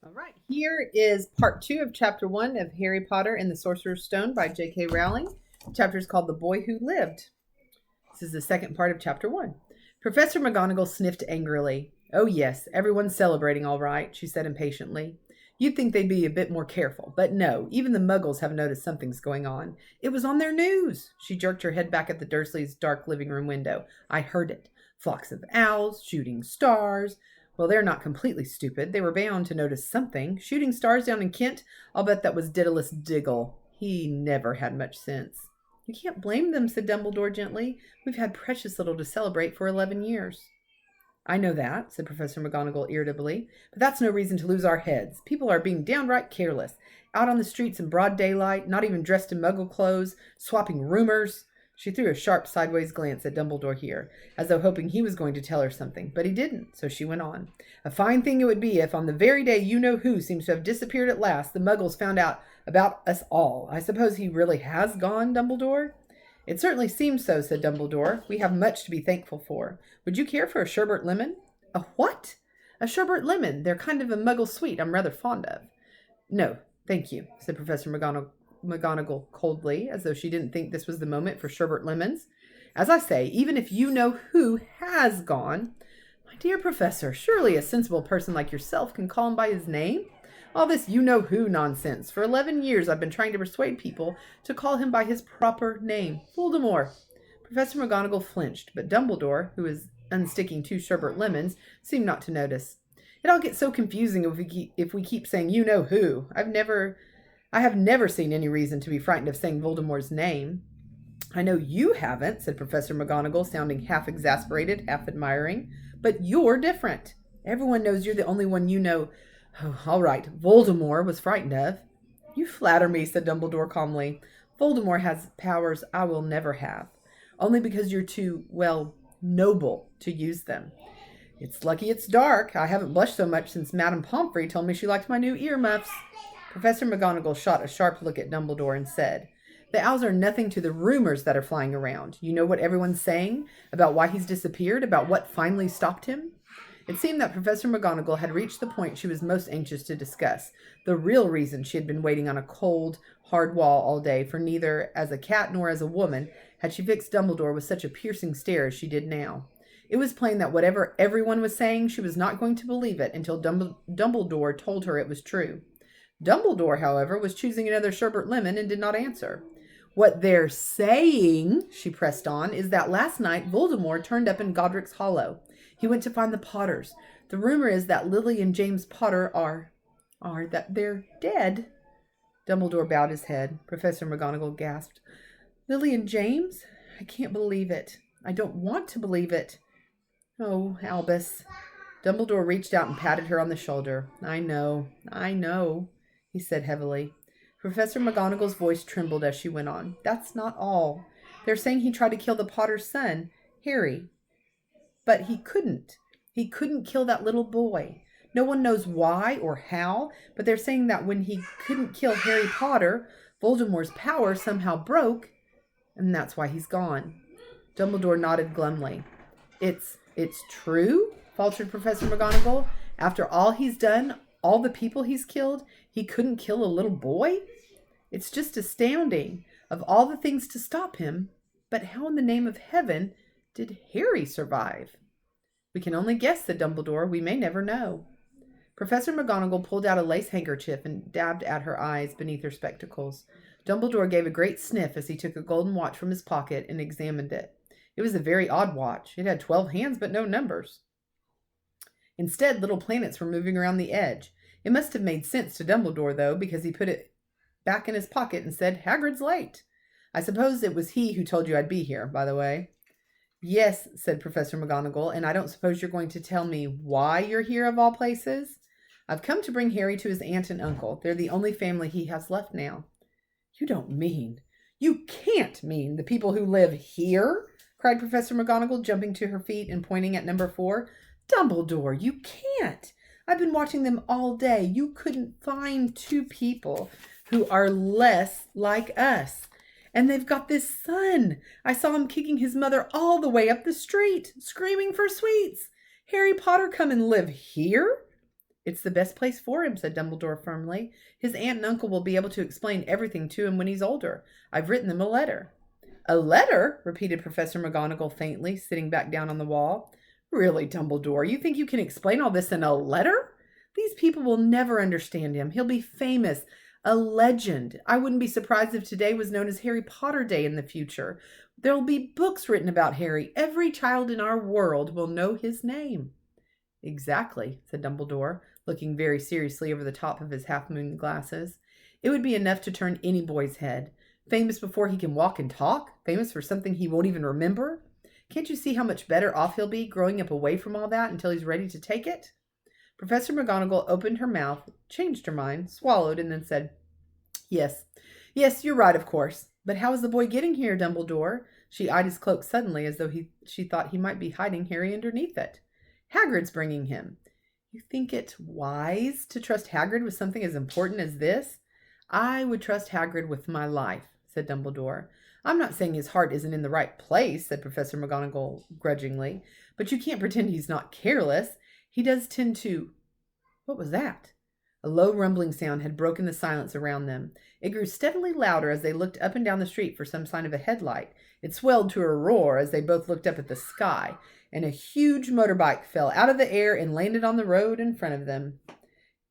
All right, here is part 2 of chapter 1 of Harry Potter and the Sorcerer's Stone by J.K. Rowling. The chapter is called The Boy Who Lived. This is the second part of chapter 1. Professor McGonagall sniffed angrily. "Oh, yes, everyone's celebrating all right," she said impatiently. "You'd think they'd be a bit more careful, but no, even the Muggles have noticed something's going on. It was on their news." She jerked her head back at the Dursleys' dark living room window. "I heard it. Flocks of owls, shooting stars. Well, they're not completely stupid. They were bound to notice something. Shooting stars down in Kent? I'll bet that was Daedalus Diggle. He never had much sense." "You can't blame them," said Dumbledore gently. "We've had precious little to celebrate for 11 years. "I know that," said Professor McGonagall irritably, "but that's no reason to lose our heads. People are being downright careless. Out on the streets in broad daylight, not even dressed in Muggle clothes, swapping rumors." She threw a sharp sideways glance at Dumbledore here, as though hoping he was going to tell her something, but he didn't, so she went on. "A fine thing it would be if, on the very day you-know-who seems to have disappeared at last, the Muggles found out about us all. I suppose he really has gone, Dumbledore?" "It certainly seems so," said Dumbledore. "We have much to be thankful for. Would you care for a sherbet lemon?" "A what?" "A sherbet lemon. They're kind of a Muggle sweet I'm rather fond of." "No, thank you," said Professor McGonagall coldly, as though she didn't think this was the moment for sherbet lemons. "As I say, even if you know who has gone—" "My dear Professor, surely a sensible person like yourself can call him by his name? All this you-know-who nonsense. For 11 years I've been trying to persuade people to call him by his proper name. Voldemort." Professor McGonagall flinched, but Dumbledore, who was unsticking 2 sherbet lemons, seemed not to notice. "It all gets so confusing if we keep saying you-know-who. I have never seen any reason to be frightened of saying Voldemort's name." "I know you haven't," said Professor McGonagall, sounding half exasperated, half admiring. "But you're different. Everyone knows you're the only one you know— Oh, all right, Voldemort was frightened of." "You flatter me," said Dumbledore calmly. "Voldemort has powers I will never have. Only because you're too, well, noble to use them. It's lucky it's dark. I haven't blushed so much since Madame Pomfrey told me she liked my new earmuffs." Professor McGonagall shot a sharp look at Dumbledore and said, "The owls are nothing to the rumors that are flying around. You know what everyone's saying about why he's disappeared, about what finally stopped him?" It seemed that Professor McGonagall had reached the point she was most anxious to discuss, the real reason she had been waiting on a cold, hard wall all day, for neither as a cat nor as a woman had she fixed Dumbledore with such a piercing stare as she did now. It was plain that whatever everyone was saying, she was not going to believe it until Dumbledore told her it was true. Dumbledore, however, was choosing another sherbet lemon and did not answer. "What they're saying," she pressed on, "is that last night Voldemort turned up in Godric's Hollow. He went to find the Potters. The rumor is that Lily and James Potter that they're dead." Dumbledore bowed his head. Professor McGonagall gasped. "Lily and James? I can't believe it. I don't want to believe it. Oh, Albus." Dumbledore reached out and patted her on the shoulder. I know, he said heavily. Professor McGonagall's voice trembled as she went on. "That's not all. They're saying he tried to kill the Potter's son, Harry. But he couldn't. He couldn't kill that little boy. No one knows why or how, but they're saying that when he couldn't kill Harry Potter, Voldemort's power somehow broke, and that's why he's gone." Dumbledore nodded glumly. It's true?" faltered Professor McGonagall. "After all he's done, all the people he's killed, he couldn't kill a little boy? It's just astounding. Of all the things to stop him, but how in the name of heaven did Harry survive?" "We can only guess," said Dumbledore. "We may never know." Professor McGonagall pulled out a lace handkerchief and dabbed at her eyes beneath her spectacles. Dumbledore gave a great sniff as he took a golden watch from his pocket and examined it. It was a very odd watch. It had 12 hands, but no numbers. Instead, little planets were moving around the edge. It must have made sense to Dumbledore, though, because he put it back in his pocket and said, "Hagrid's late. I suppose it was he who told you I'd be here, by the way." "Yes," said Professor McGonagall, "and I don't suppose you're going to tell me why you're here of all places?" "I've come to bring Harry to his aunt and uncle. They're the only family he has left now." You can't mean the people who live here?" cried Professor McGonagall, jumping to her feet and pointing at number 4. "Dumbledore, you can't. I've been watching them all day. You couldn't find 2 people who are less like us. And they've got this son. I saw him kicking his mother all the way up the street, screaming for sweets. Harry Potter come and live here? It's the best place for him, said Dumbledore firmly. His aunt and uncle will be able to explain everything to him when he's older. I've written them a letter. A letter? Repeated Professor McGonagall faintly, sitting back down on the wall. Really, Dumbledore, you think you can explain all this in a letter? These people will never understand him. He'll be famous, a legend. I wouldn't be surprised if today was known as Harry Potter Day in the future. There'll be books written about Harry. Every child in our world will know his name. Exactly, said Dumbledore, looking very seriously over the top of his half-moon glasses. It would be enough to turn any boy's head. Famous before he can walk and talk? Famous for something he won't even remember? Can't you see how much better off he'll be growing up away from all that until he's ready to take it? Professor McGonagall opened her mouth, changed her mind, swallowed, and then said, Yes, you're right, of course. But how is the boy getting here, Dumbledore? She eyed his cloak suddenly as though she thought he might be hiding Harry underneath it. Hagrid's bringing him. You think it wise to trust Hagrid with something as important as this? I would trust Hagrid with my life, said Dumbledore. I'm not saying his heart isn't in the right place, said Professor McGonagall grudgingly, but you can't pretend he's not careless. He does tend to... What was that? A low rumbling sound had broken the silence around them. It grew steadily louder as they looked up and down the street for some sign of a headlight. It swelled to a roar as they both looked up at the sky, and a huge motorbike fell out of the air and landed on the road in front of them.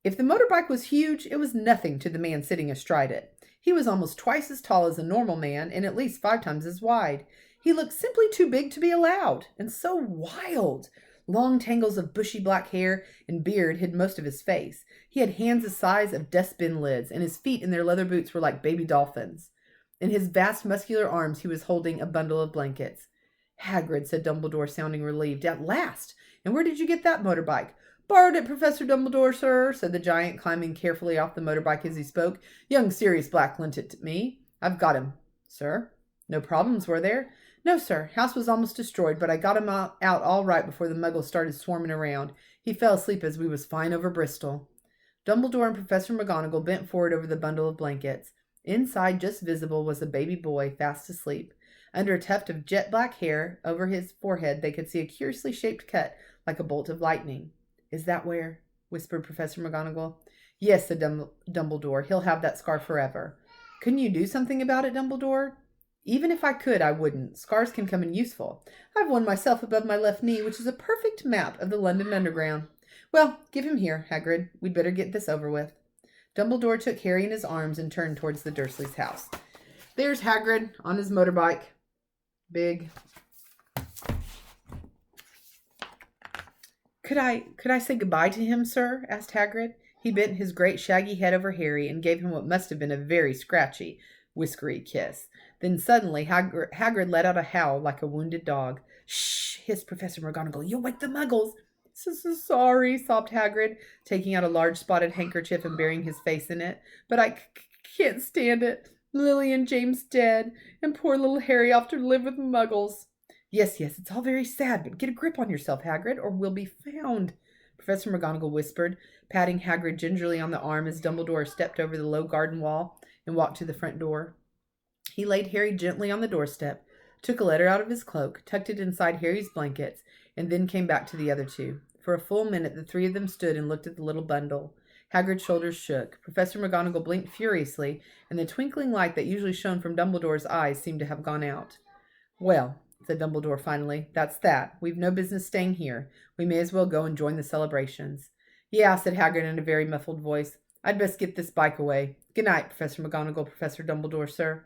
If the motorbike was huge, it was nothing to the man sitting astride it. He was almost twice as tall as a normal man and at least 5 times as wide. He looked simply too big to be allowed, and so wild. Long tangles of bushy black hair and beard hid most of his face. He had hands the size of dustbin lids, and his feet in their leather boots were like baby dolphins. In his vast muscular arms he was holding a bundle of blankets. Hagrid, said Dumbledore, sounding relieved. At last! And where did you get that motorbike? Borrowed it, Professor Dumbledore, sir, said the giant, climbing carefully off the motorbike as he spoke. Young Sirius Black lent it to me. I've got him, sir. No problems, were there? No, sir. House was almost destroyed, but I got him out all right before the muggles started swarming around. He fell asleep as we was flying over Bristol. Dumbledore and Professor McGonagall bent forward over the bundle of blankets. Inside, just visible, was a baby boy fast asleep. Under a tuft of jet black hair over his forehead, they could see a curiously shaped cut like a bolt of lightning. Is that where? Whispered Professor McGonagall. Yes, said Dumbledore. He'll have that scar forever. Couldn't you do something about it, Dumbledore? Even if I could, I wouldn't. Scars can come in useful. I've one myself above my left knee, which is a perfect map of the London Underground. Well, give him here, Hagrid. We'd better get this over with. Dumbledore took Harry in his arms and turned towards the Dursleys' house. There's Hagrid on his motorbike. Big. Could I say goodbye to him, sir? Asked Hagrid. He bent his great shaggy head over Harry and gave him what must have been a very scratchy, whiskery kiss. Then suddenly Hagrid let out a howl like a wounded dog. Shh, hissed Professor McGonagall. You'll wake the muggles. So sorry, sobbed Hagrid, taking out a large spotted handkerchief and burying his face in it. But I can't stand it. Lily and James dead, and poor little Harry off to live with muggles. Yes, it's all very sad, but get a grip on yourself, Hagrid, or we'll be found, Professor McGonagall whispered, patting Hagrid gingerly on the arm as Dumbledore stepped over the low garden wall and walked to the front door. He laid Harry gently on the doorstep, took a letter out of his cloak, tucked it inside Harry's blankets, and then came back to the other two. For a full minute, the 3 of them stood and looked at the little bundle. Hagrid's shoulders shook. Professor McGonagall blinked furiously, and the twinkling light that usually shone from Dumbledore's eyes seemed to have gone out. Well, said Dumbledore finally, that's that. We've no business staying here. We may as well go and join the celebrations. Yeah, said Hagrid in a very muffled voice. I'd best get this bike away. Good night, Professor McGonagall, Professor Dumbledore, sir.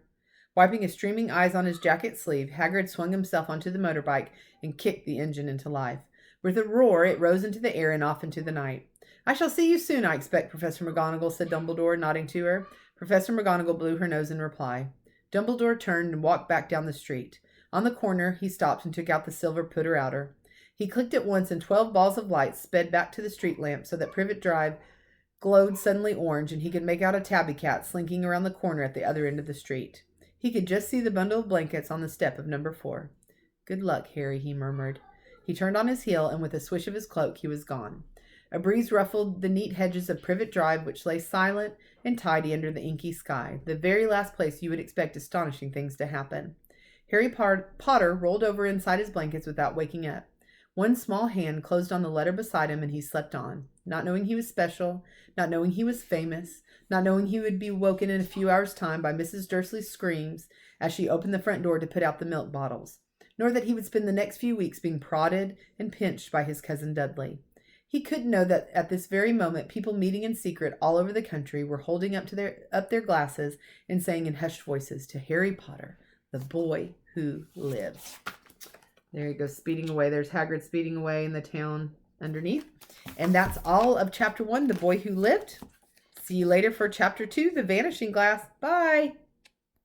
Wiping his streaming eyes on his jacket sleeve, Hagrid swung himself onto the motorbike and kicked the engine into life. With a roar, it rose into the air and off into the night. I shall see you soon, I expect, Professor McGonagall, said Dumbledore, nodding to her. Professor McGonagall blew her nose in reply. Dumbledore turned and walked back down the street. On the corner, he stopped and took out the silver putter-outer. He clicked at once, and 12 balls of light sped back to the street lamp so that Privet Drive glowed suddenly orange, and he could make out a tabby cat slinking around the corner at the other end of the street. He could just see the bundle of blankets on the step of number 4. Good luck, Harry, he murmured. He turned on his heel, and with a swish of his cloak, he was gone. A breeze ruffled the neat hedges of Privet Drive, which lay silent and tidy under the inky sky, the very last place you would expect astonishing things to happen. Harry Potter rolled over inside his blankets without waking up. One small hand closed on the letter beside him, and he slept on. not knowing he was special, not knowing he was famous, not knowing he would be woken in a few hours' time by Mrs. Dursley's screams as she opened the front door to put out the milk bottles, nor that he would spend the next few weeks being prodded and pinched by his cousin Dudley. He couldn't know that at this very moment people meeting in secret all over the country were holding up their glasses and saying in hushed voices to Harry Potter, the boy who lived. There he goes, speeding away. There's Hagrid speeding away in the town underneath. And that's all of Chapter 1, The Boy Who Lived. See you later for Chapter 2, The Vanishing Glass. Bye!